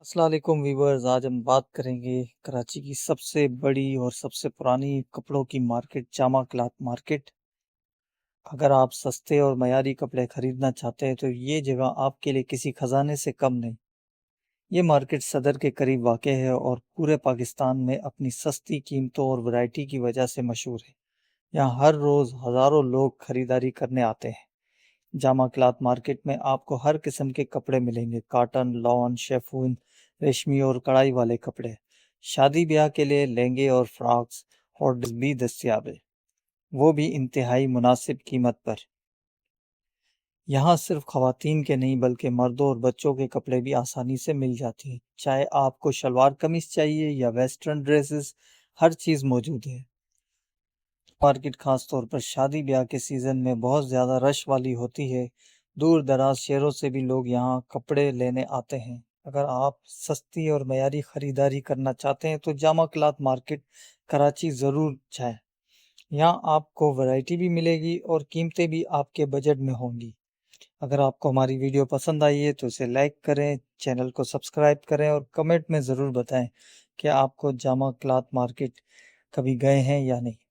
السلام علیکم ویورز، آج ہم بات کریں گے کراچی کی سب سے بڑی اور سب سے پرانی کپڑوں کی مارکیٹ، جامع کلاتھ مارکیٹ۔ اگر آپ سستے اور معیاری کپڑے خریدنا چاہتے ہیں تو یہ جگہ آپ کے لیے کسی خزانے سے کم نہیں۔ یہ مارکیٹ صدر کے قریب واقع ہے اور پورے پاکستان میں اپنی سستی قیمتوں اور ورائٹی کی وجہ سے مشہور ہے۔ یہاں ہر روز ہزاروں لوگ خریداری کرنے آتے ہیں۔ جامع کلاتھ مارکیٹ میں آپ کو ہر قسم کے کپڑے ملیں گے: کاٹن، لون، شیفون، ریشمی اور کڑھائی والے کپڑے۔ شادی بیاہ کے لیے لہنگے اور فراکس اور ڈریس بھی دستیاب ہے، وہ بھی انتہائی مناسب قیمت پر۔ یہاں صرف خواتین کے نہیں بلکہ مردوں اور بچوں کے کپڑے بھی آسانی سے مل جاتے ہیں۔ چاہے آپ کو شلوار قمیص چاہیے یا ویسٹرن ڈریسز، ہر چیز موجود ہے۔ مارکیٹ خاص طور پر شادی بیاہ کے سیزن میں بہت زیادہ رش والی ہوتی ہے۔ دور دراز شہروں سے بھی لوگ یہاں کپڑے لینے آتے ہیں۔ اگر آپ سستی اور معیاری خریداری کرنا چاہتے ہیں تو جامع کلاتھ مارکیٹ کراچی ضرور جائیں۔ یہاں آپ کو ورائٹی بھی ملے گی اور قیمتیں بھی آپ کے بجٹ میں ہوں گی۔ اگر آپ کو ہماری ویڈیو پسند آئی ہے تو اسے لائک کریں، چینل کو سبسکرائب کریں اور کمنٹ میں ضرور بتائیں کہ آپ کو جامع کلاتھ مارکیٹ کبھی گئے ہیں یا نہیں۔